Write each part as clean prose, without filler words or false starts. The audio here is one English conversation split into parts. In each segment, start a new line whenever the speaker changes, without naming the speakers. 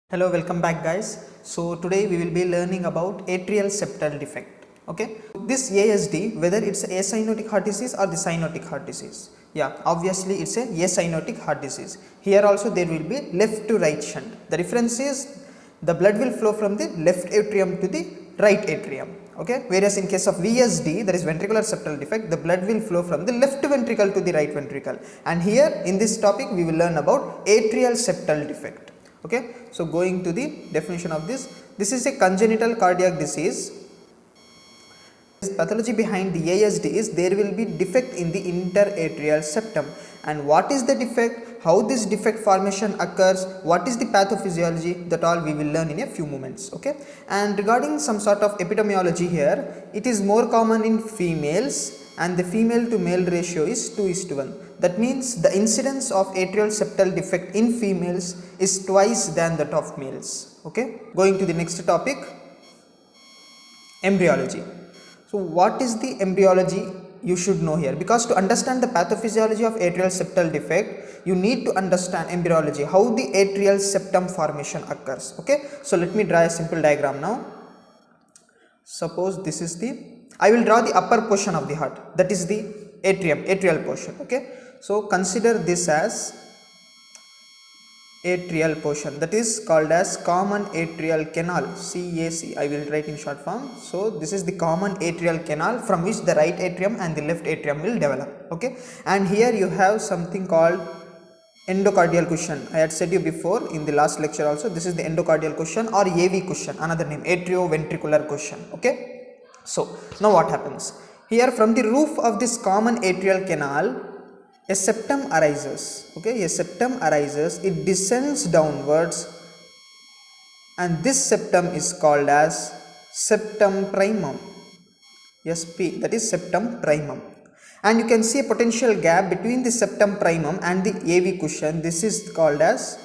Hello, welcome back guys. So today we will be learning about atrial septal defect. Okay, this ASD, whether it's a acyanotic heart disease or the cyanotic heart disease. Yeah, obviously it's a acyanotic heart disease. Here also there will be left to right shunt. The difference is the blood will flow from the left atrium to the right atrium. Okay, whereas in case of VSD, that is ventricular septal defect, the blood will flow from the left ventricle to the right ventricle. And here in this topic we will learn about atrial septal defect. Okay, so going to the definition of this is a congenital cardiac disease. Pathology behind the ASD is there will be defect in the interatrial septum. And what is the defect, how this defect formation occurs, what is the pathophysiology, that all we will learn in a few moments. Okay, and regarding some sort of epidemiology here, it is more common in females and the female to male ratio is 2:1. That means the incidence of atrial septal defect in females is twice than that of males. Okay, going to the next topic, embryology. So what is the embryology you should know here, because to understand the pathophysiology of atrial septal defect you need to understand embryology, how the atrial septum formation occurs. Okay, so let me draw a simple diagram now. Suppose this is I will draw the upper portion of the heart, that is the atrial portion. Okay, so consider this as atrial portion, that is called as common atrial canal, CAC, I will write in short form. So this is the common atrial canal from which the right atrium and the left atrium will develop. Okay, and here you have something called endocardial cushion. I had said you before in the last lecture also, this is the endocardial cushion or AV cushion, another name atrioventricular cushion. Okay, so now what happens here, from the roof of this common atrial canal a septum arises. Okay, a septum arises, it descends downwards, and this septum is called as septum primum, SP, that is septum primum. And you can see a potential gap between the septum primum and the AV cushion. This is called as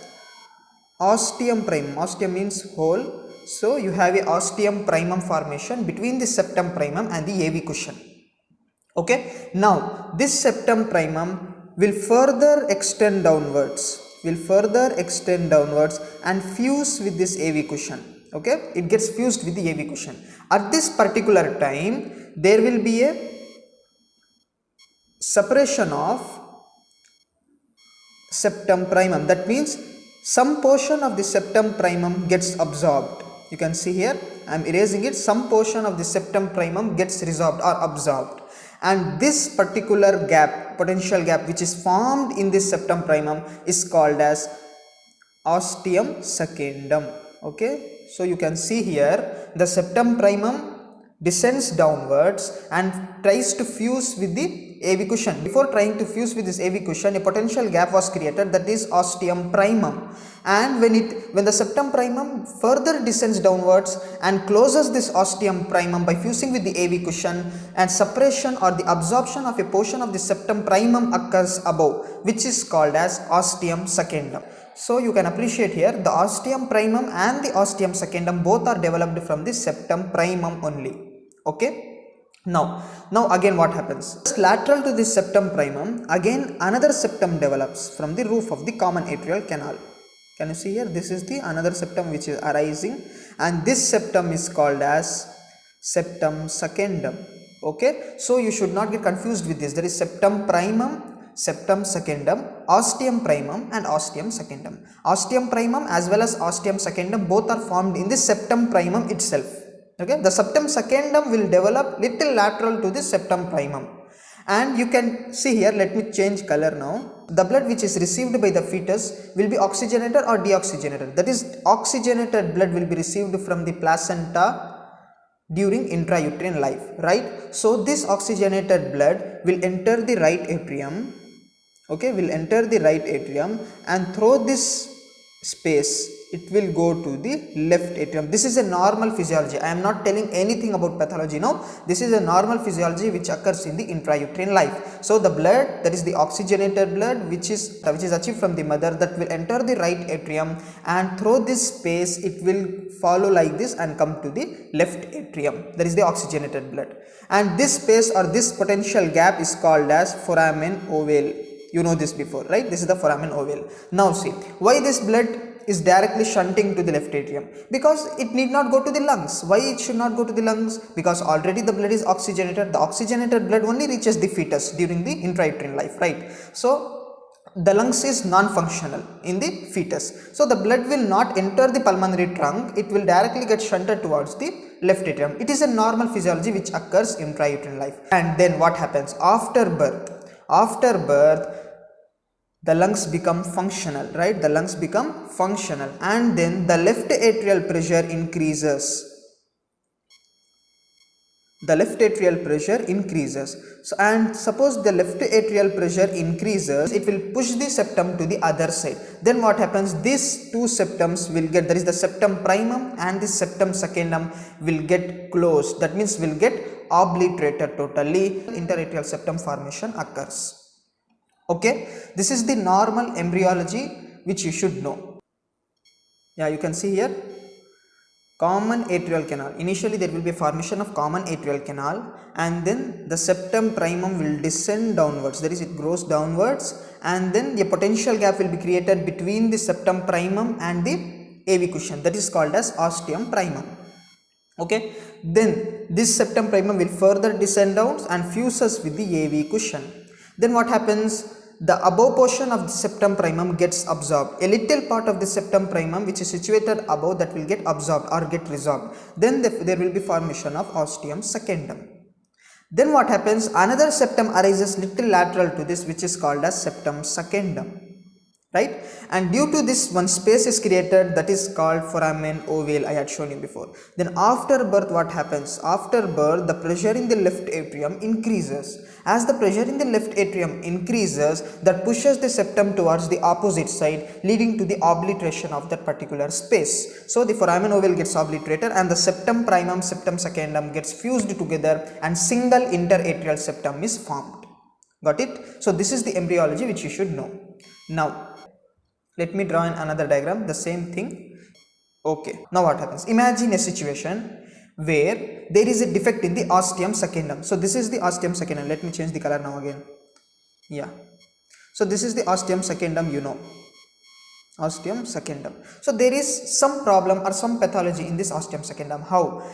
ostium primum. Ostium means hole, so you have a ostium primum formation between the septum primum and the AV cushion. Okay, now this septum primum will further extend downwards, and fuse with this AV cushion. Okay, it gets fused with the AV cushion. At this particular time there will be a separation of septum primum, that means some portion of the septum primum gets absorbed. You can see here I am erasing it, some portion of the septum primum gets resorbed or absorbed, and this particular gap, potential gap which is formed in this septum primum is called as ostium secundum. Okay, so you can see here the septum primum descends downwards and tries to fuse with the AV cushion. Before trying to fuse with this AV cushion, a potential gap was created, that is ostium primum, and when the septum primum further descends downwards and closes this ostium primum by fusing with the AV cushion, and separation or the absorption of a portion of the septum primum occurs above, which is called as ostium secundum. So you can appreciate here the ostium primum and the ostium secundum both are developed from the septum primum only. Okay, now again what happens, just lateral to this septum primum again another septum develops from the roof of the common atrial canal. Can you see here, this is the another septum which is arising, and this septum is called as septum secundum. Okay, so you should not get confused with this, there is septum primum, septum secundum, ostium primum and ostium secundum. Ostium primum as well as ostium secundum both are formed in the septum primum itself. Okay, the septum secundum will develop little lateral to the septum primum, and you can see here, let me change color now. The blood which is received by the fetus will be oxygenated or deoxygenated, that is oxygenated blood will be received from the placenta during intrauterine life, right? So this oxygenated blood will enter the right atrium. Okay, will enter the right atrium, and through this space it will go to the left atrium. This is a normal physiology, I am not telling anything about pathology now, this is a normal physiology which occurs in the intrauterine life. So the blood, that is the oxygenated blood which is achieved from the mother, that will enter the right atrium, and through this space it will follow like this and come to the left atrium, that is the oxygenated blood, and this space or this potential gap is called as foramen ovale. You know this before, right? This is the foramen ovale. Now see, why this blood is directly shunting to the left atrium because it need not go to the lungs. Why it should not go to the lungs? Because already the blood is oxygenated. The oxygenated blood only reaches the fetus during the intrauterine life, right? So the lungs is non-functional in the fetus, so the blood will not enter the pulmonary trunk. It will directly get shunted towards the left atrium. It is a normal physiology which occurs intrauterine life. And then what happens after birth? After birth, the lungs become functional, right? The lungs become functional, and then the left atrial pressure increases. The left atrial pressure increases. So, and suppose the left atrial pressure increases, it will push the septum to the other side. Then what happens? These two septums will get, that is the septum primum and the septum secundum will get closed. That means will get obliterated totally. Interatrial septum formation occurs. Okay, this is the normal embryology which you should know. Yeah, you can see here common atrial canal. Initially there will be formation of common atrial canal, and then the septum primum will descend downwards, that is it grows downwards, and then a potential gap will be created between the septum primum and the AV cushion, that is called as ostium primum. Okay, then this septum primum will further descend down and fuses with the AV cushion. Then what happens? The above portion of the septum primum gets absorbed. A little part of the septum primum which is situated above, that will get absorbed or get resorbed. Then there will be formation of ostium secundum. Then what happens? Another septum arises little lateral to this, which is called as septum secundum, right? And due to this, one space is created, that is called foramen ovale. I had shown you before. Then after birth, what happens? After birth, the pressure in the left atrium increases. As the pressure in the left atrium increases, that pushes the septum towards the opposite side, leading to the obliteration of that particular space. So the foramen ovale gets obliterated and the septum primum, septum secundum gets fused together, and single interatrial septum is formed. Got it? So this is the embryology which you should know. Now let me draw in another diagram, the same thing. Okay, now what happens? Imagine a situation where there is a defect in the ostium secundum. So this is the ostium secundum. Let me change the color now again. Yeah, so this is the ostium secundum, you know, ostium secundum. So there is some problem or some pathology in this ostium secundum. How?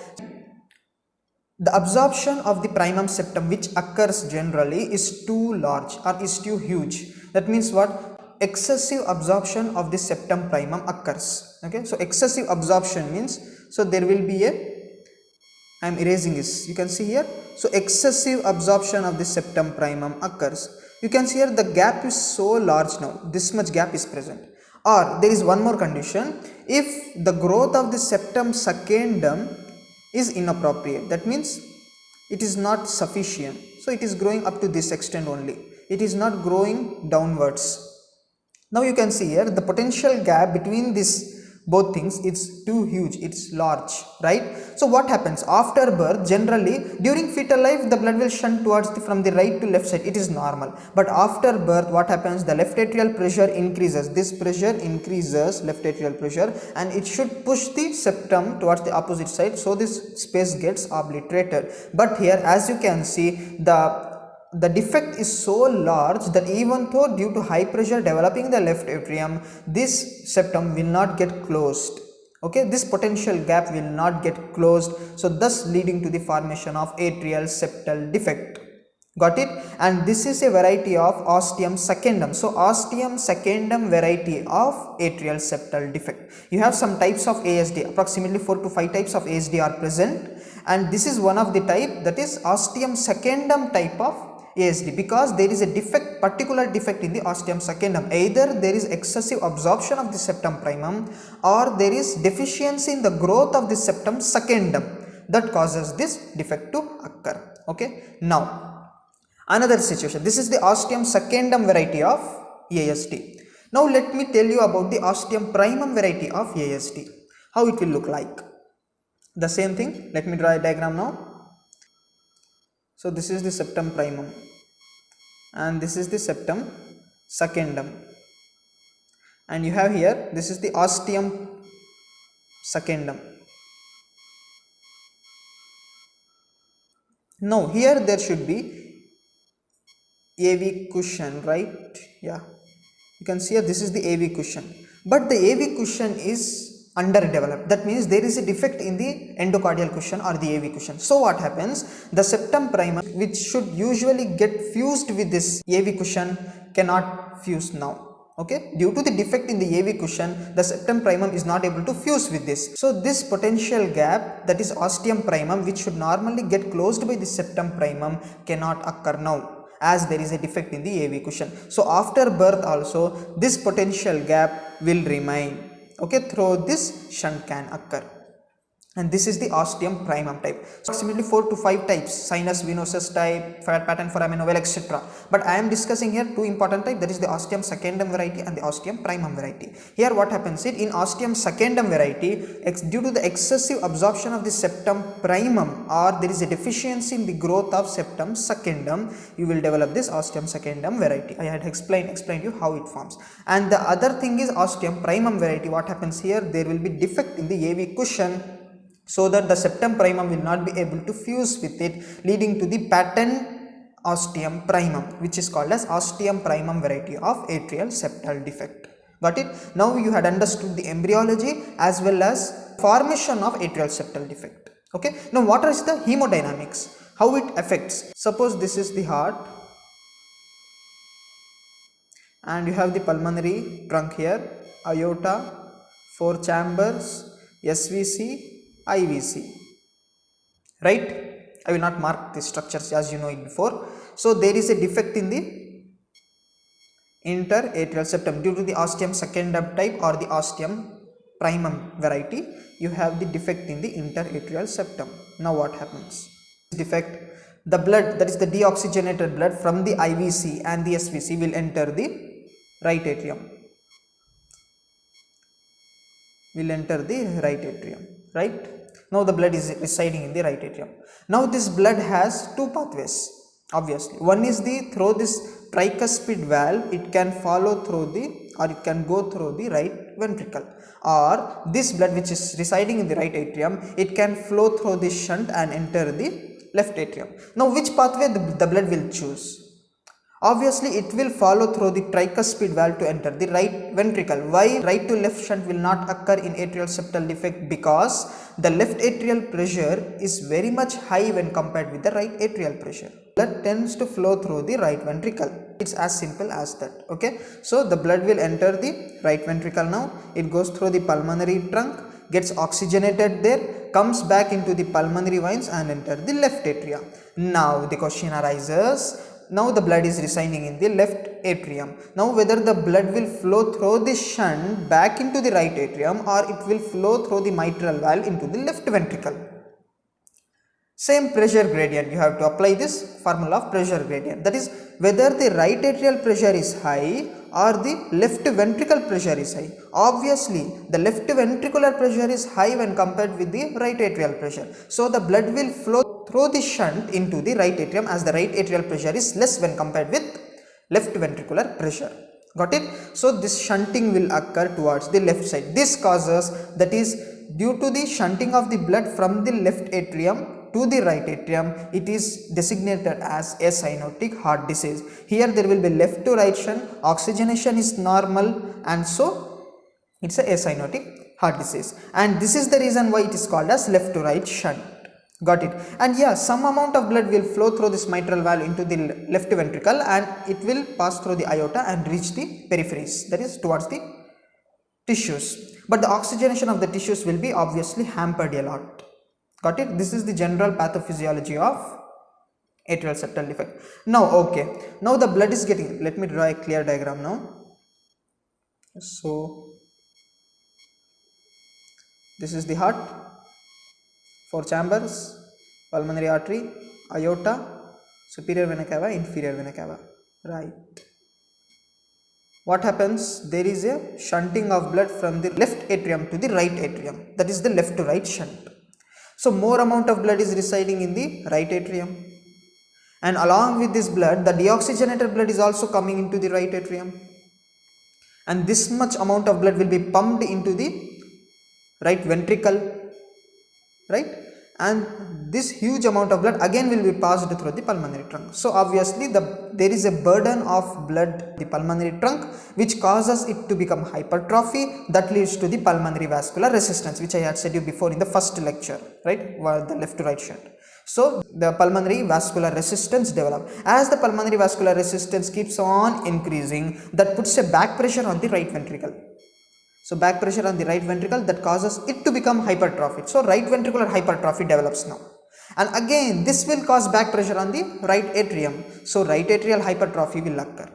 The absorption of the primum septum, which occurs generally, is too large or is too huge. That means what? Excessive absorption of the septum primum occurs. Okay, so excessive absorption means, so there will be a, I am erasing this, you can see here. So excessive absorption of the septum primum occurs. You can see here the gap is so large now, this much gap is present. Or there is one more condition, if the growth of the septum secundum is inappropriate, that means it is not sufficient. So it is growing up to this extent only, it is not growing downwards. Now you can see here the potential gap between this both things, it's too huge, it's large, right? So what happens after birth? Generally during fetal life the blood will shunt towards from the right to left side, it is normal. But after birth what happens? The left atrial pressure increases, this pressure increases, left atrial pressure, and it should push the septum towards the opposite side, so this space gets obliterated. But here as you can see, the defect is so large that even though due to high pressure developing the left atrium, this septum will not get closed. Okay, this potential gap will not get closed, so thus leading to the formation of atrial septal defect. Got it? And this is a variety of ostium secundum. So ostium secundum variety of atrial septal defect. You have some types of ASD, approximately 4 to 5 types of ASD are present, and this is one of the type, that is ostium secundum type of ASD, because there is a defect, particular defect in the ostium secundum. Either there is excessive absorption of the septum primum, or there is deficiency in the growth of the septum secundum that causes this defect to occur. Okay, now another situation, this is the ostium secundum variety of ASD. Now let me tell you about the ostium primum variety of ASD, how it will look like. The same thing, let me draw a diagram now. So this is the septum primum and this is the septum secundum, and you have here, this is the ostium secundum. Now here there should be AV cushion, right? Yeah, you can see here, this is the AV cushion. but the AV cushion is underdeveloped. That means there is a defect in the endocardial cushion or the AV cushion. So what happens, the septum primum, which should usually get fused with this AV cushion, cannot fuse now. Okay, due to the defect in the AV cushion, the septum primum is not able to fuse with this. So this potential gap, that is ostium primum, which should normally get closed by the septum primum, cannot occur now, as there is a defect in the AV cushion. So after birth also, this potential gap will remain. Okay, through this shunt can occur. And this is the ostium primum type. Approximately 4 to 5 types: sinus venosus type, fat pattern foramen ovale, etc. But I am discussing here two important types, that is the ostium secundum variety and the ostium primum variety. Here what happens is, in ostium secundum variety, due to the excessive absorption of the septum primum, or there is a deficiency in the growth of septum secundum, you will develop this ostium secundum variety. I had explained you how it forms. And the other thing is ostium primum variety. What happens here, there will be defect in the AV cushion, so that the septum primum will not be able to fuse with it, leading to the patent ostium primum, which is called as ostium primum variety of atrial septal defect. Got it? Now you had understood the embryology as well as formation of atrial septal defect. Okay, now what is the hemodynamics, how it affects? Suppose this is the heart and you have the pulmonary trunk here, aorta, 4 chambers, SVC, IVC, right? I will not mark the structures as you know it before. So there is a defect in the interatrial septum due to the ostium secundum type or the ostium primum variety. You have the defect in the interatrial septum. Now what happens? This defect, the blood, that is the deoxygenated blood from the IVC and the SVC, will enter the right atrium. Right? Now the blood is residing in the right atrium. Now this blood has two pathways, obviously. One is through this tricuspid valve, it can follow through it can go through the right ventricle, or this blood which is residing in the right atrium, it can flow through the shunt and enter the left atrium. Now which pathway the blood will choose? Obviously it will follow through the tricuspid valve to enter the right ventricle. Why right to left shunt will not occur in atrial septal defect? Because the left atrial pressure is very much high when compared with the right atrial pressure. Blood tends to flow through the right ventricle. It's as simple as that. Okay, so the blood will enter the right ventricle. Now it goes through the pulmonary trunk, gets oxygenated there, comes back into the pulmonary veins and enter the left atria. Now the question arises, now the blood is residing in the left atrium. Now whether the blood will flow through the shunt back into the right atrium, or it will flow through the mitral valve into the left ventricle. Same pressure gradient, you have to apply this formula of pressure gradient, that is whether the right atrial pressure is high or the left ventricle pressure is high. Obviously the left ventricular pressure is high when compared with the right atrial pressure, so the blood will flow through the shunt into the right atrium, as the right atrial pressure is less when compared with left ventricular pressure. Got it? So this shunting will occur towards the left side. This causes, that is due to the shunting of the blood from the left atrium to the right atrium, it is designated as acyanotic heart disease. Here there will be left to right shunt, oxygenation is normal, and so it's a acyanotic heart disease, and this is the reason why it is called as left to right shunt. Got it? And yeah, some amount of blood will flow through this mitral valve into the left ventricle, and it will pass through the aorta and reach the peripheries, that is towards the tissues, but the oxygenation of the tissues will be obviously hampered a lot. Got it? This is the general pathophysiology of atrial septal defect. Now okay, now the blood is getting, let me draw a clear diagram now. So this is the heart, 4 chambers, pulmonary artery, aorta, superior vena cava, inferior vena cava, right? What happens? There is a shunting of blood from the left atrium to the right atrium, that is the left to right shunt. So more amount of blood is residing in the right atrium, and along with this blood, the deoxygenated blood is also coming into the right atrium, and this much amount of blood will be pumped into the right ventricle, right? And this huge amount of blood again will be passed through the pulmonary trunk. So obviously there is a burden of blood in the pulmonary trunk which causes it to become hypertrophy, that leads to the pulmonary vascular resistance, which I had said you before in the first lecture, right, the left to right shunt. So the pulmonary vascular resistance develop. As the pulmonary vascular resistance keeps on increasing, that puts a back pressure on the right ventricle. So back pressure on the right ventricle, that causes it to become hypertrophied. So right ventricular hypertrophy develops now. And again this will cause back pressure on the right atrium. So right atrial hypertrophy will occur.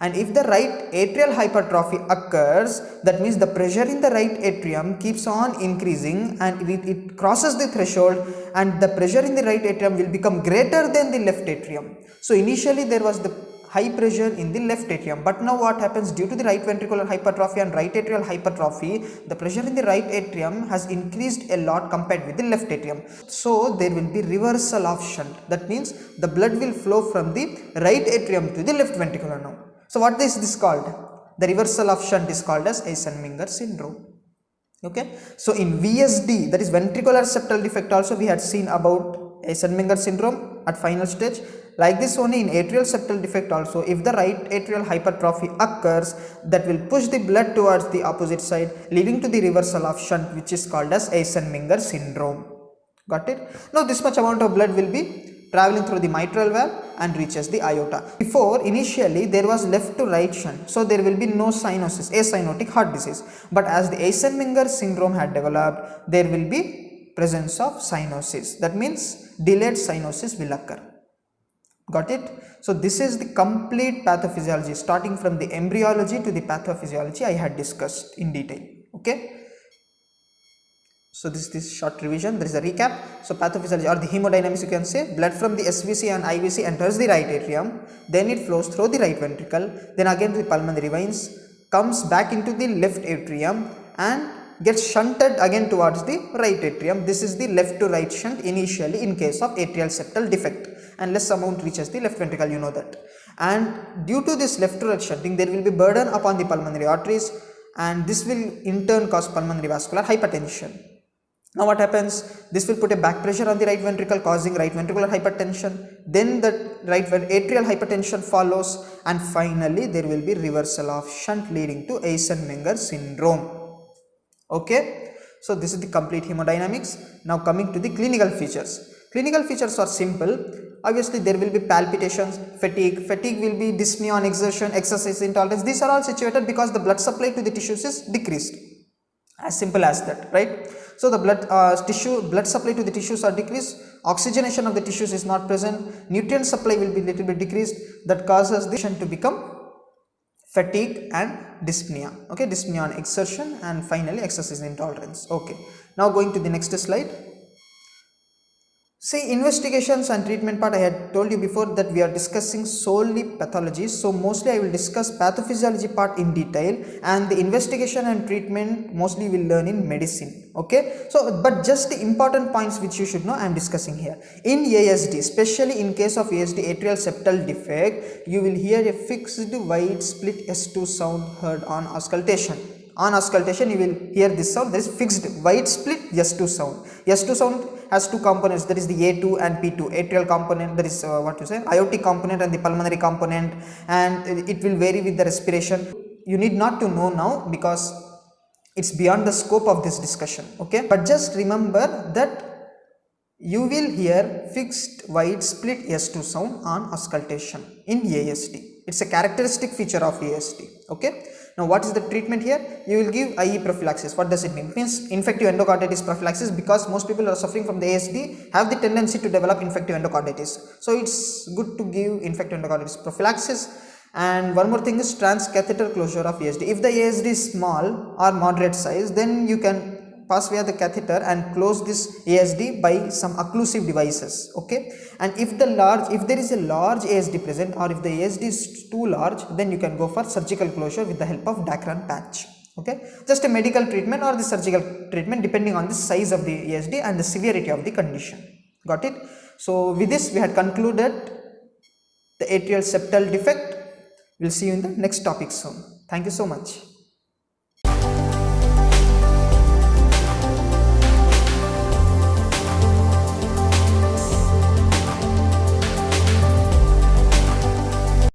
And if the right atrial hypertrophy occurs, that means the pressure in the right atrium keeps on increasing and it crosses the threshold, and the pressure in the right atrium will become greater than the left atrium. So initially there was the high pressure in the left atrium, but now what happens, due to the right ventricular hypertrophy and right atrial hypertrophy, the pressure in the right atrium has increased a lot compared with the left atrium. So there will be reversal of shunt. That means the blood will flow from the right atrium to the left ventricular now. So what is this called? The reversal of shunt is called as Eisenmenger syndrome. Okay, so in VSD, that is ventricular septal defect, also we had seen about Eisenmenger syndrome at final stage. Like this only in atrial septal defect also, if the right atrial hypertrophy occurs, that will push the blood towards the opposite side, leading to the reversal of shunt, which is called as Eisenmenger syndrome. Got it? Now this much amount of blood will be traveling through the mitral valve and reaches the aorta. Before, initially there was left to right shunt, so there will be no cyanosis, acyanotic heart disease. But as the Eisenmenger syndrome had developed, there will be presence of cyanosis. That means delayed cyanosis will occur. Got it? So this is the complete pathophysiology, starting from the embryology to the pathophysiology I had discussed in detail. Okay. So this is this short revision. There is a recap. So pathophysiology or the hemodynamics, you can say, blood from the SVC and IVC enters the right atrium, then it flows through the right ventricle, then again to the pulmonary veins, comes back into the left atrium and gets shunted again towards the right atrium. This is the left to right shunt initially in case of atrial septal defect, and less amount reaches the left ventricle, you know that. And due to this left to right shunting, there will be burden upon the pulmonary arteries, and this will in turn cause pulmonary vascular hypertension. Now what happens, this will put a back pressure on the right ventricle, causing right ventricular hypertension, then the right atrial hypertension follows, and finally there will be reversal of shunt leading to Eisenmenger syndrome. Okay, so this is the complete hemodynamics. Now coming to the clinical features. Clinical features are simple. Obviously there will be palpitations, fatigue will be dyspnea on exertion, exercise intolerance. These are all situated because the blood supply to the tissues is decreased. As simple as that, right? So the blood supply to the tissues are decreased, oxygenation of the tissues is not present, nutrient supply will be little bit decreased, that causes the patient to become fatigue and dyspnea. Okay, dyspnea on exertion, and finally exercise intolerance. Okay, now going to the next slide. See, investigations and treatment part, I had told you before that we are discussing solely pathology. So mostly I will discuss pathophysiology part in detail, and the investigation and treatment mostly will learn in medicine. Okay, so but just the important points which you should know I am discussing here. In ASD, especially in case of ASD atrial septal defect, you will hear a fixed wide split S2 sound heard on auscultation. On auscultation you will hear this sound, there is fixed wide split S2 sound. S2 sound has two components, that is the A2 and P2, atrial component, that is aortic component and the pulmonary component, and it will vary with the respiration. You need not to know now because it's beyond the scope of this discussion. Okay, but just remember that you will hear fixed wide split S2 sound on auscultation in ASD. It's a characteristic feature of ASD. Okay, now what is the treatment here? You will give IE prophylaxis. What does it mean? It means infective endocarditis prophylaxis, because most people who are suffering from the ASD have the tendency to develop infective endocarditis. So it's good to give infective endocarditis prophylaxis. And one more thing is transcatheter closure of ASD. If the ASD is small or moderate size, then you can pass via the catheter and close this ASD by some occlusive devices. Okay, and if there is a large ASD present, or if the ASD is too large, then you can go for surgical closure with the help of Dacron patch. Okay, just a medical treatment or the surgical treatment depending on the size of the ASD and the severity of the condition. Got it? So with this we had concluded the atrial septal defect. We'll see you in the next topic soon. Thank you so much.